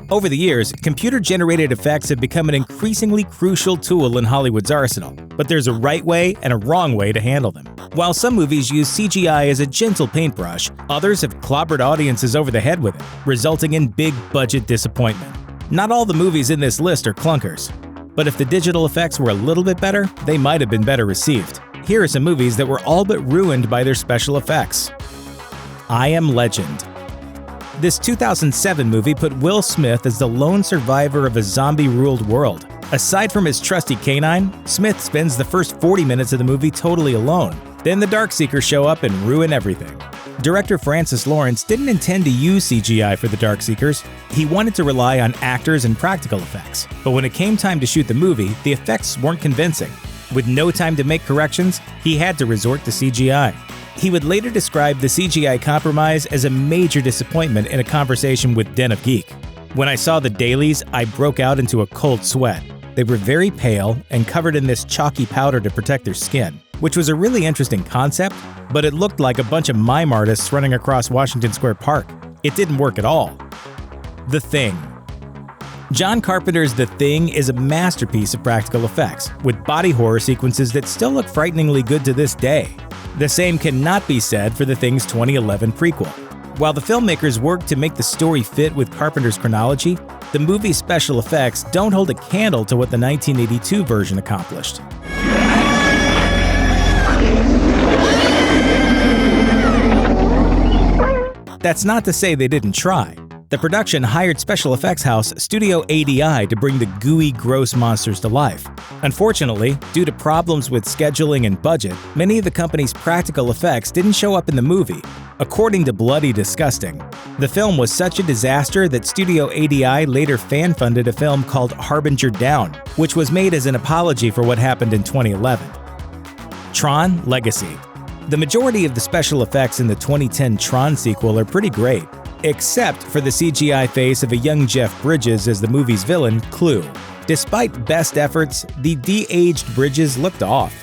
Over the years, computer-generated effects have become an increasingly crucial tool in Hollywood's arsenal, but there's a right way and a wrong way to handle them. While some movies use CGI as a gentle paintbrush, others have clobbered audiences over the head with it, resulting in big-budget disappointment. Not all the movies in this list are clunkers, but if the digital effects were a little bit better, they might have been better received. Here are some movies that were all but ruined by their special effects. I Am Legend. This 2007 movie put Will Smith as the lone survivor of a zombie-ruled world. Aside from his trusty canine, Smith spends the first 40 minutes of the movie totally alone. Then the Darkseekers show up and ruin everything. Director Francis Lawrence didn't intend to use CGI for the Darkseekers. He wanted to rely on actors and practical effects. But when it came time to shoot the movie, the effects weren't convincing. With no time to make corrections, he had to resort to CGI. He would later describe the CGI compromise as a major disappointment in a conversation with Den of Geek. When I saw the dailies, I broke out into a cold sweat. They were very pale and covered in this chalky powder to protect their skin, which was a really interesting concept, but it looked like a bunch of mime artists running across Washington Square Park. It didn't work at all. The Thing. John Carpenter's The Thing is a masterpiece of practical effects, with body horror sequences that still look frighteningly good to this day. The same cannot be said for The Thing's 2011 prequel. While the filmmakers worked to make the story fit with Carpenter's chronology, the movie's special effects don't hold a candle to what the 1982 version accomplished. That's not to say they didn't try. The production hired special effects house Studio ADI to bring the gooey, gross monsters to life. Unfortunately, due to problems with scheduling and budget, many of the company's practical effects didn't show up in the movie. According to Bloody Disgusting, the film was such a disaster that Studio ADI later fan-funded a film called Harbinger Down, which was made as an apology for what happened in 2011. Tron Legacy. The majority of the special effects in the 2010 Tron sequel are pretty great, except for the CGI face of a young Jeff Bridges as the movie's villain, Clue. Despite best efforts, the de-aged Bridges looked off.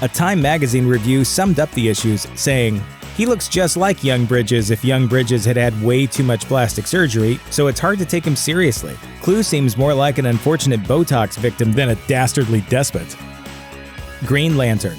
A Time magazine review summed up the issues, saying, "He looks just like young Bridges if young Bridges had had way too much plastic surgery, so it's hard to take him seriously. Clue seems more like an unfortunate Botox victim than a dastardly despot." Green Lantern.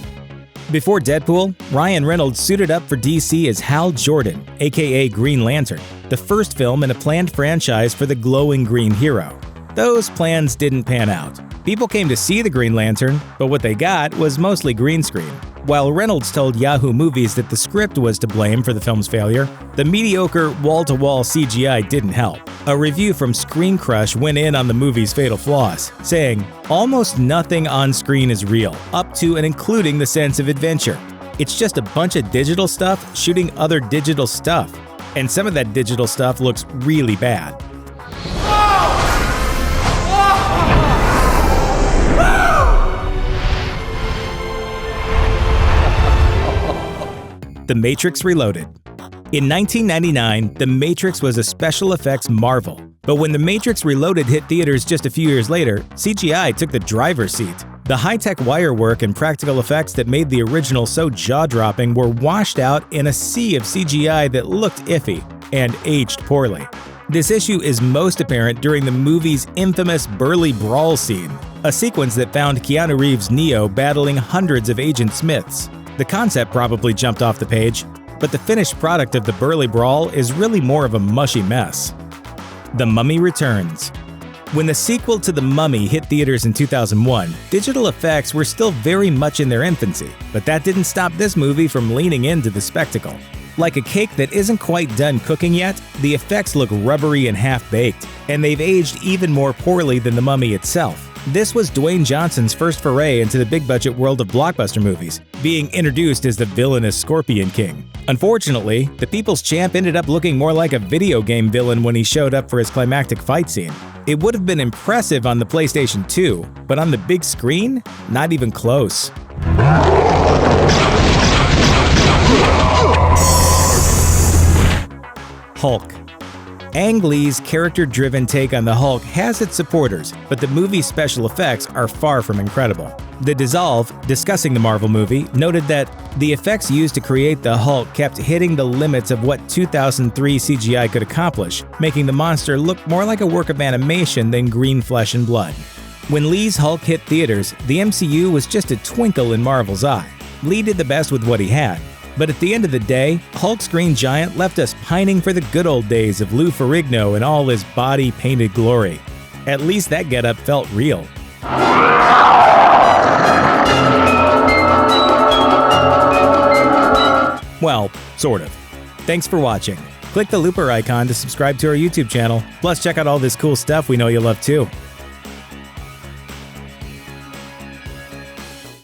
Before Deadpool, Ryan Reynolds suited up for DC as Hal Jordan, aka Green Lantern, the first film in a planned franchise for the glowing green hero. Those plans didn't pan out. People came to see the Green Lantern, but what they got was mostly green screen. While Reynolds told Yahoo Movies that the script was to blame for the film's failure, the mediocre wall-to-wall CGI didn't help. A review from Screen Crush went in on the movie's fatal flaws, saying, "Almost nothing on screen is real, up to and including the sense of adventure. It's just a bunch of digital stuff shooting other digital stuff, and some of that digital stuff looks really bad." The Matrix Reloaded. In 1999, The Matrix was a special effects marvel. But when The Matrix Reloaded hit theaters just a few years later, CGI took the driver's seat. The high-tech wire work and practical effects that made the original so jaw-dropping were washed out in a sea of CGI that looked iffy and aged poorly. This issue is most apparent during the movie's infamous Burly Brawl scene, a sequence that found Keanu Reeves' Neo battling hundreds of Agent Smiths. The concept probably jumped off the page, but the finished product of the Burly Brawl is really more of a mushy mess. The Mummy Returns. When the sequel to The Mummy hit theaters in 2001, digital effects were still very much in their infancy, but that didn't stop this movie from leaning into the spectacle. Like a cake that isn't quite done cooking yet, the effects look rubbery and half-baked, and they've aged even more poorly than The Mummy itself. This was Dwayne Johnson's first foray into the big-budget world of blockbuster movies, being introduced as the villainous Scorpion King. Unfortunately, the People's Champ ended up looking more like a video game villain when he showed up for his climactic fight scene. It would have been impressive on the PlayStation 2, but on the big screen, not even close. Hulk. Ang Lee's character-driven take on the Hulk has its supporters, but the movie's special effects are far from incredible. The Dissolve, discussing the Marvel movie, noted that the effects used to create the Hulk kept hitting the limits of what 2003 CGI could accomplish, making the monster look more like a work of animation than green flesh and blood. When Lee's Hulk hit theaters, the MCU was just a twinkle in Marvel's eye. Lee did the best with what he had. But at the end of the day, Hulk's Green Giant left us pining for the good old days of Lou Ferrigno in all his body-painted glory. At least that getup felt real. Well, sort of. Thanks for watching. Click the looper icon to subscribe to our YouTube channel. Plus, check out all this cool stuff we know you'll love too.